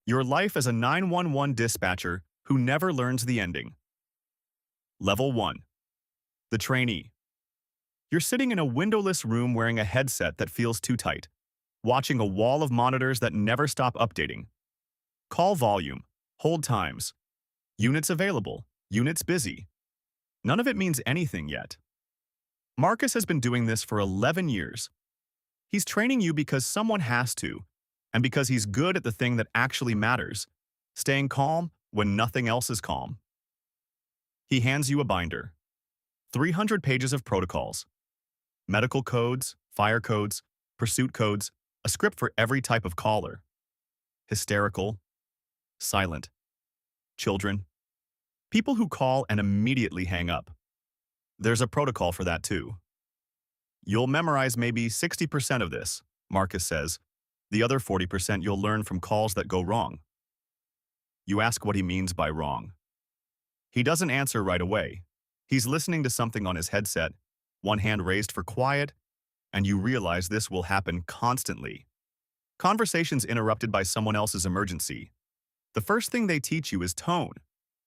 Your life as a 911 dispatcher who never learns the ending. Level 1. The trainee. You're sitting in a windowless room wearing a headset that feels too tight, watching a wall of monitors that never stop updating. Call volume, hold times, units available, units busy. None of it means anything yet. Marcus has been doing this for 11 years. He's training you because someone has to, and because he's good at the thing that actually matters, staying calm when nothing else is calm. He hands you a binder. 300 pages of protocols. Medical codes, fire codes, pursuit codes, a script for every type of caller. Hysterical, silent, children, people who call and immediately hang up. There's a protocol for that too. You'll memorize maybe 60% of this, Marcus says. The other 40% you'll learn from calls that go wrong. You ask what he means by wrong. He doesn't answer right away. He's listening to something on his headset, one hand raised for quiet, and you realize this will happen constantly. Conversations interrupted by someone else's emergency. The first thing they teach you is tone,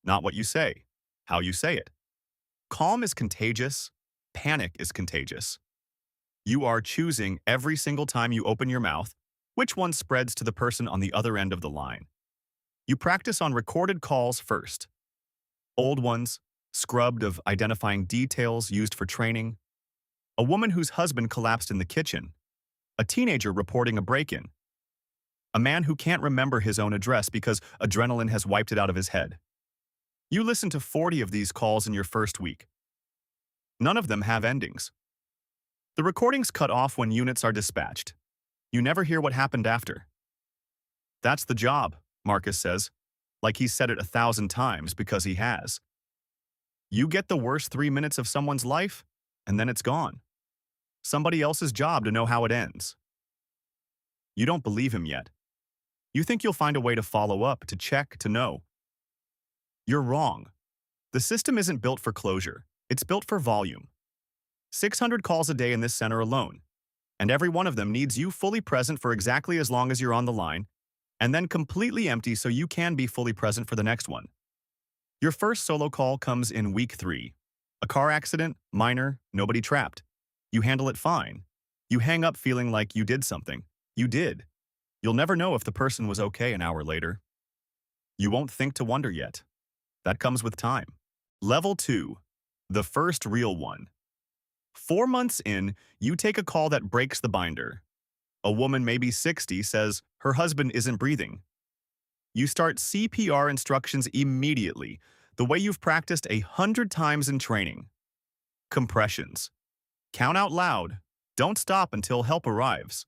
not what you say, how you say it. Calm is contagious, panic is contagious. You are choosing every single time you open your mouth which one spreads to the person on the other end of the line. You practice on recorded calls first. Old ones, scrubbed of identifying details used for training. A woman whose husband collapsed in the kitchen. A teenager reporting a break-in. A man who can't remember his own address because adrenaline has wiped it out of his head. You listen to 40 of these calls in your first week. None of them have endings. The recordings cut off when units are dispatched. You never hear what happened after. That's the job, Marcus says, like he's said it 1,000 times because he has. You get the worst 3 minutes of someone's life, and then it's gone. Somebody else's job to know how it ends. You don't believe him yet. You think you'll find a way to follow up, to check, to know. You're wrong. The system isn't built for closure. It's built for volume. 600 calls a day in this center alone, and every one of them needs you fully present for exactly as long as you're on the line, and then completely empty so you can be fully present for the next one. Your first solo call comes in week 3. A car accident, minor, nobody trapped. You handle it fine. You hang up feeling like you did something. You did. You'll never know if the person was okay an hour later. You won't think to wonder yet. That comes with time. Level 2. The first real one. 4 months in, you take a call that breaks the binder. A woman, maybe 60, says her husband isn't breathing. You start CPR instructions immediately, the way you've practiced 100 times in training. Compressions. Count out loud. Don't stop until help arrives.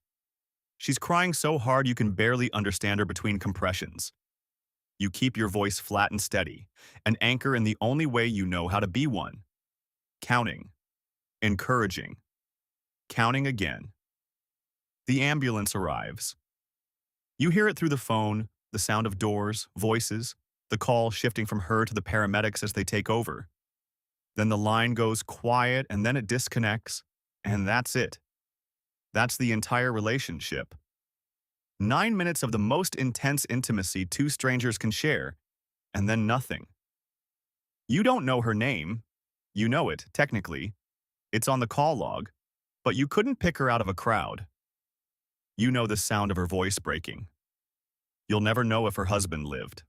She's crying so hard you can barely understand her between compressions. You keep your voice flat and steady, an anchor in the only way you know how to be one. Counting. Encouraging. Counting again. The ambulance arrives. You hear it through the phone, the sound of doors, voices, the call shifting from her to the paramedics as they take over. Then the line goes quiet and then it disconnects, and that's it. That's the entire relationship. 9 minutes of the most intense intimacy 2 strangers can share, and then nothing. You don't know her name. You know it, technically. It's on the call log, but you couldn't pick her out of a crowd. You know the sound of her voice breaking. You'll never know if her husband lived.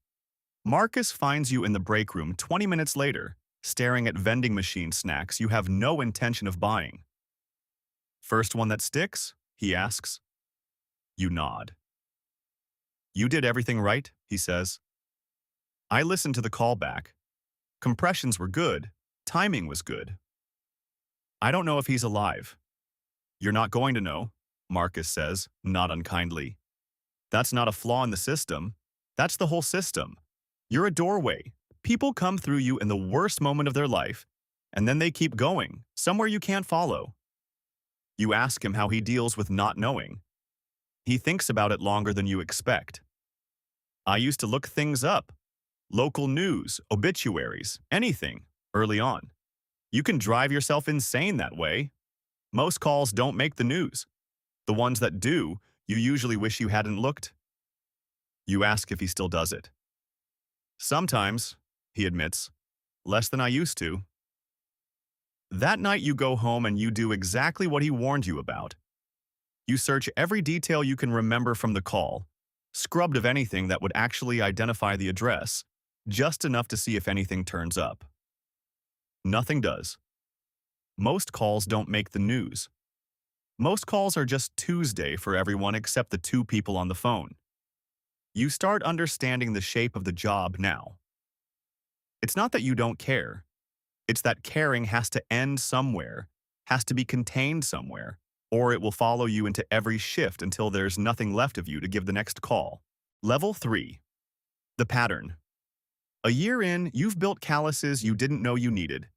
Marcus finds you in the break room 20 minutes later, staring at vending machine snacks you have no intention of buying. First one that sticks? He asks. You nod. You did everything right, he says. I listened to the call back. Compressions were good. Timing was good. I don't know if he's alive. You're not going to know, Marcus says, not unkindly. That's not a flaw in the system. That's the whole system. You're a doorway. People come through you in the worst moment of their life, and then they keep going, somewhere you can't follow. You ask him how he deals with not knowing. He thinks about it longer than you expect. I used to look things up. Local news, obituaries, anything, early on. You can drive yourself insane that way. Most calls don't make the news. The ones that do, you usually wish you hadn't looked. You ask if he still does it. Sometimes, he admits, less than I used to. That night you go home and you do exactly what he warned you about. You search every detail you can remember from the call, scrubbed of anything that would actually identify the address, just enough to see if anything turns up. Nothing does. Most calls don't make the news. Most calls are just Tuesday for everyone except the two people on the phone. You start understanding the shape of the job now. It's not that you don't care. It's that caring has to end somewhere, has to be contained somewhere, or it will follow you into every shift until there's nothing left of you to give the next call. Level 3. The pattern. A year in, you've built calluses you didn't know you needed.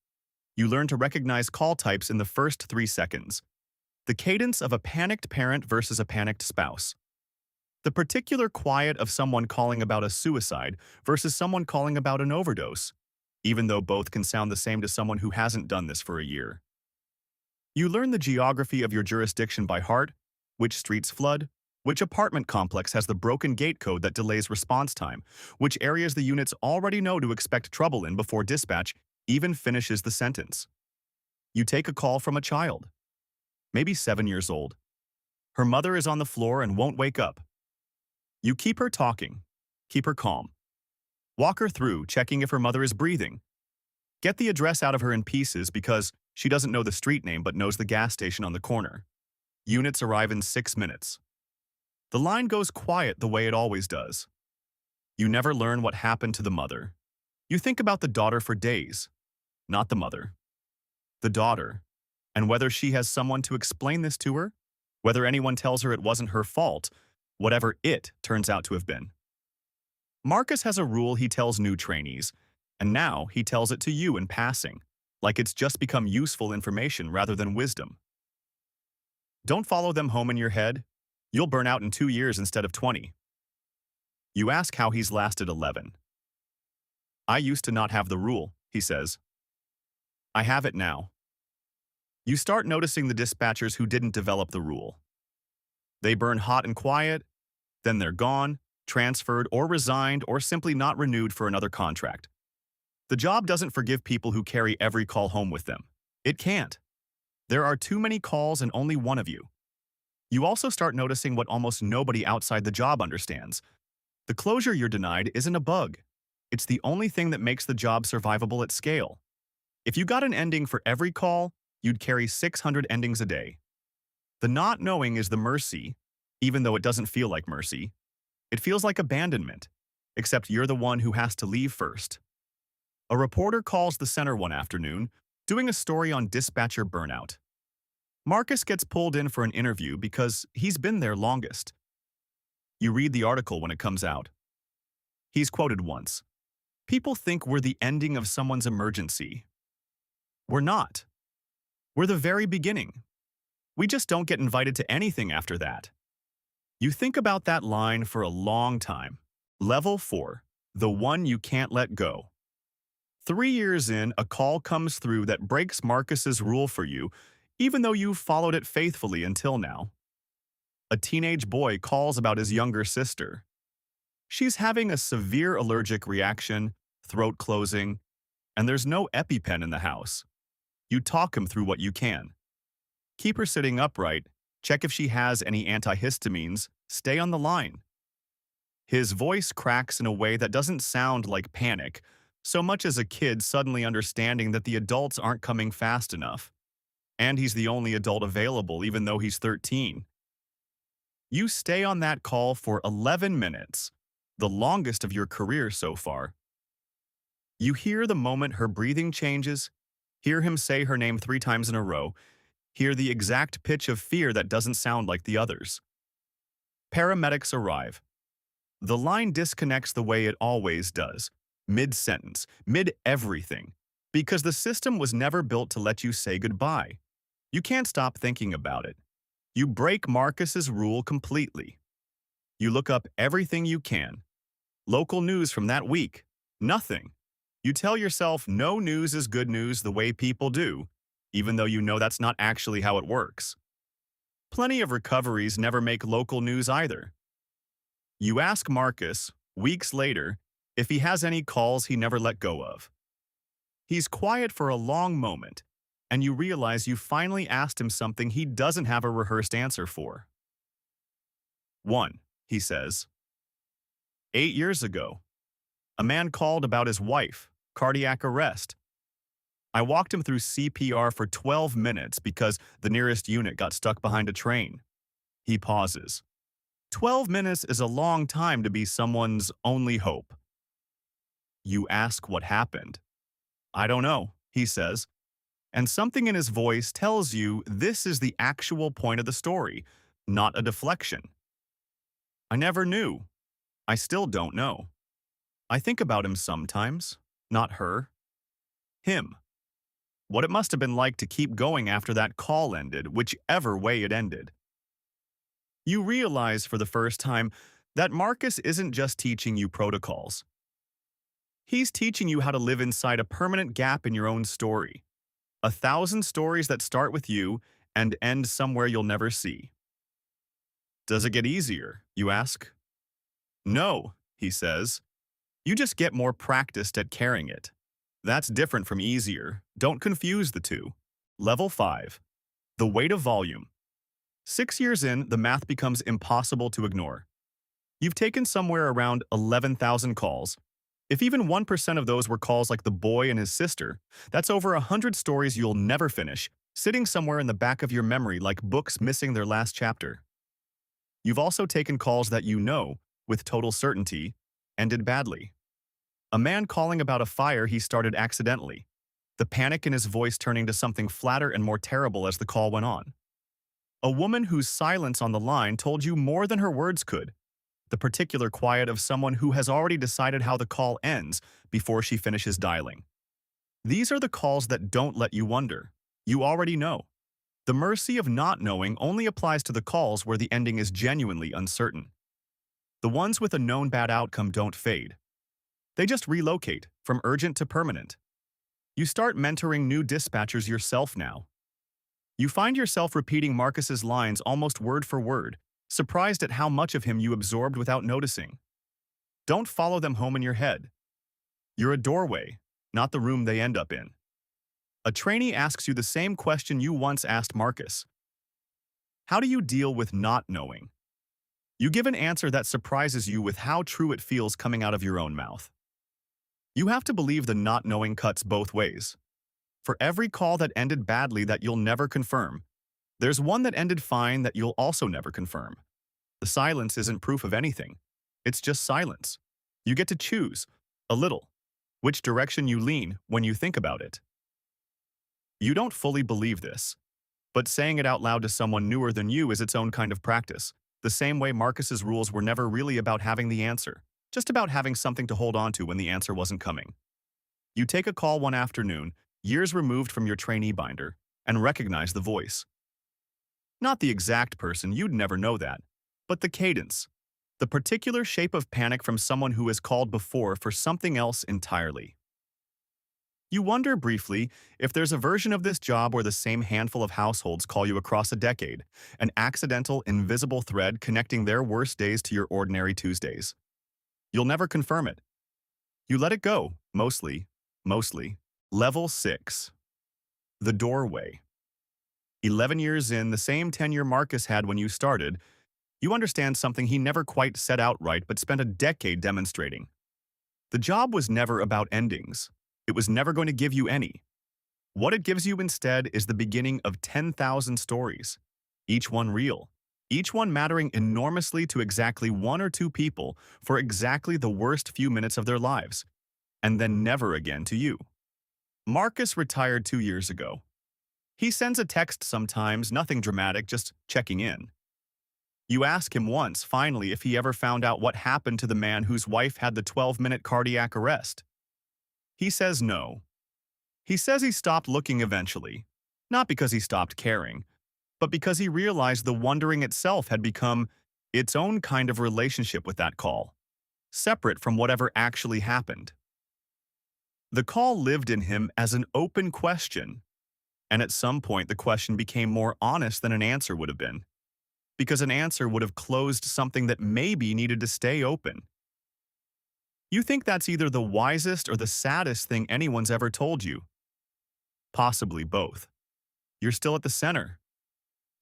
You learn to recognize call types in the first 3 seconds. The cadence of a panicked parent versus a panicked spouse. The particular quiet of someone calling about a suicide versus someone calling about an overdose, even though both can sound the same to someone who hasn't done this for a year. You learn the geography of your jurisdiction by heart, which streets flood, which apartment complex has the broken gate code that delays response time, which areas the units already know to expect trouble in before dispatch even finishes the sentence. You take a call from a child, maybe 7 years old. Her mother is on the floor and won't wake up. You keep her talking, keep her calm. Walk her through, checking if her mother is breathing. Get the address out of her in pieces because she doesn't know the street name but knows the gas station on the corner. Units arrive in 6 minutes. The line goes quiet the way it always does. You never learn what happened to the mother. You think about the daughter for days, not the mother. The daughter, and whether she has someone to explain this to her, whether anyone tells her it wasn't her fault, whatever it turns out to have been. Marcus has a rule he tells new trainees, and now he tells it to you in passing, like it's just become useful information rather than wisdom. Don't follow them home in your head. You'll burn out in 2 years instead of 20. You ask how he's lasted 11. I used to not have the rule, he says. I have it now. You start noticing the dispatchers who didn't develop the rule. They burn hot and quiet, then they're gone, transferred or resigned or simply not renewed for another contract. The job doesn't forgive people who carry every call home with them. It can't. There are too many calls and only one of you. You also start noticing what almost nobody outside the job understands. The closure you're denied isn't a bug. It's the only thing that makes the job survivable at scale. If you got an ending for every call, you'd carry 600 endings a day. The not knowing is the mercy, even though it doesn't feel like mercy. It feels like abandonment, except you're the one who has to leave first. A reporter calls the center one afternoon, doing a story on dispatcher burnout. Marcus gets pulled in for an interview because he's been there longest. You read the article when it comes out. He's quoted once. People think we're the ending of someone's emergency. We're not. We're the very beginning. We just don't get invited to anything after that. You think about that line for a long time. Level 4, the one you can't let go. 3 years in, a call comes through that breaks Marcus's rule for you, even though you've followed it faithfully until now. A teenage boy calls about his younger sister. She's having a severe allergic reaction, throat closing, and there's no EpiPen in the house. You talk him through what you can. Keep her sitting upright, check if she has any antihistamines, stay on the line. His voice cracks in a way that doesn't sound like panic, so much as a kid suddenly understanding that the adults aren't coming fast enough. And he's the only adult available even though he's 13. You stay on that call for 11 minutes, the longest of your career so far. You hear the moment her breathing changes, hear him say her name 3 times in a row, hear the exact pitch of fear that doesn't sound like the others. Paramedics arrive. The line disconnects the way it always does, mid-sentence, mid-everything, because the system was never built to let you say goodbye. You can't stop thinking about it. You break Marcus's rule completely. You look up everything you can. Local news from that week. Nothing. You tell yourself no news is good news the way people do, even though you know that's not actually how it works. Plenty of recoveries never make local news either. You ask Marcus, weeks later, if he has any calls he never let go of. He's quiet for a long moment, and you realize you finally asked him something he doesn't have a rehearsed answer for. 1. He says, 8 years ago, a man called about his wife, cardiac arrest. I walked him through CPR for 12 minutes because the nearest unit got stuck behind a train. He pauses. 12 minutes is a long time to be someone's only hope. You ask what happened. I don't know, he says, and something in his voice tells you this is the actual point of the story, not a deflection. I never knew. I still don't know. I think about him sometimes, not her. Him. What it must have been like to keep going after that call ended, whichever way it ended. You realize for the first time that Marcus isn't just teaching you protocols. He's teaching you how to live inside a permanent gap in your own story. 1,000 stories that start with you and end somewhere you'll never see. Does it get easier, you ask? No, he says. You just get more practiced at carrying it. That's different from easier. Don't confuse the two. Level 5. The weight of volume. 6 years in, the math becomes impossible to ignore. You've taken somewhere around 11,000 calls. If even 1% of those were calls like the boy and his sister, that's over 100 stories you'll never finish, sitting somewhere in the back of your memory like books missing their last chapter. You've also taken calls that you know, with total certainty, ended badly. A man calling about a fire he started accidentally, the panic in his voice turning to something flatter and more terrible as the call went on. A woman whose silence on the line told you more than her words could, the particular quiet of someone who has already decided how the call ends before she finishes dialing. These are the calls that don't let you wonder. You already know. The mercy of not knowing only applies to the calls where the ending is genuinely uncertain. The ones with a known bad outcome don't fade. They just relocate from urgent to permanent. You start mentoring new dispatchers yourself now. You find yourself repeating Marcus's lines almost word for word, surprised at how much of him you absorbed without noticing. Don't follow them home in your head. You're a doorway, not the room they end up in. A trainee asks you the same question you once asked Marcus. How do you deal with not knowing? You give an answer that surprises you with how true it feels coming out of your own mouth. You have to believe the not knowing cuts both ways. For every call that ended badly that you'll never confirm, there's one that ended fine that you'll also never confirm. The silence isn't proof of anything. It's just silence. You get to choose, a little, which direction you lean when you think about it. You don't fully believe this, but saying it out loud to someone newer than you is its own kind of practice, the same way Marcus's rules were never really about having the answer, just about having something to hold on to when the answer wasn't coming. You take a call one afternoon, years removed from your trainee binder, and recognize the voice. Not the exact person, you'd never know that, but the cadence, the particular shape of panic from someone who has called before for something else entirely. You wonder briefly if there's a version of this job where the same handful of households call you across a decade, an accidental, invisible thread connecting their worst days to your ordinary Tuesdays. You'll never confirm it. You let it go, mostly. Level 6. The doorway. 11 years in, the same tenure Marcus had when you started, you understand something he never quite said outright but spent a decade demonstrating. The job was never about endings. It was never going to give you any. What it gives you instead is the beginning of 10,000 stories, each one real, each one mattering enormously to exactly one or two people for exactly the worst few minutes of their lives, and then never again to you. Marcus retired 2 years ago. He sends a text sometimes, nothing dramatic, just checking in. You ask him once, finally, if he ever found out what happened to the man whose wife had the 12-minute cardiac arrest. He says no. He says he stopped looking eventually, not because he stopped caring, but because he realized the wondering itself had become its own kind of relationship with that call, separate from whatever actually happened. The call lived in him as an open question, and at some point the question became more honest than an answer would have been. because an answer would have closed something that maybe needed to stay open. You think that's either the wisest or the saddest thing anyone's ever told you. Possibly both. You're still at the center.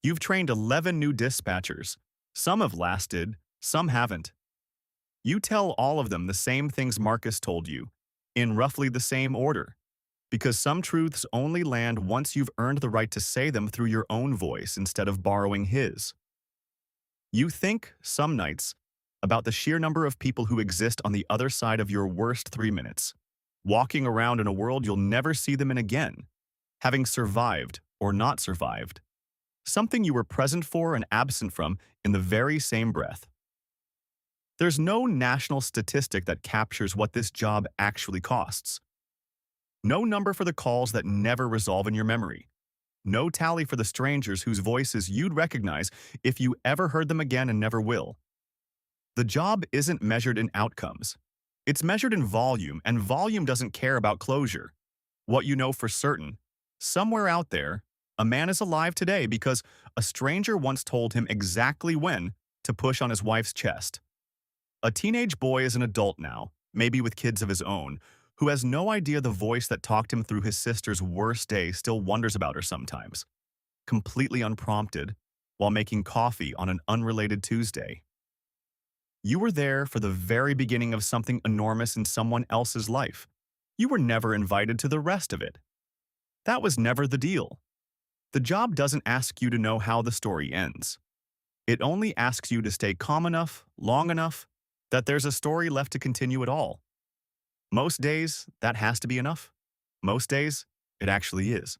You've trained 11 new dispatchers. Some have lasted, some haven't. You tell all of them the same things Marcus told you, in roughly the same order, because some truths only land once you've earned the right to say them through your own voice instead of borrowing his. You think, some nights, about the sheer number of people who exist on the other side of your worst 3 minutes, walking around in a world you'll never see them in again, having survived or not survived, something you were present for and absent from in the very same breath. There's no national statistic that captures what this job actually costs. No number for the calls that never resolve in your memory. No tally for the strangers whose voices you'd recognize if you ever heard them again and never will. The job isn't measured in outcomes. It's measured in volume, and volume doesn't care about closure. What you know for certain, somewhere out there, a man is alive today because a stranger once told him exactly when to push on his wife's chest. A teenage boy is an adult now, maybe with kids of his own, who has no idea the voice that talked him through his sister's worst day still wonders about her sometimes, completely unprompted, while making coffee on an unrelated Tuesday. You were there for the very beginning of something enormous in someone else's life. You were never invited to the rest of it. That was never the deal. The job doesn't ask you to know how the story ends. It only asks you to stay calm enough, long enough, that there's a story left to continue at all. Most days, that has to be enough. Most days, it actually is.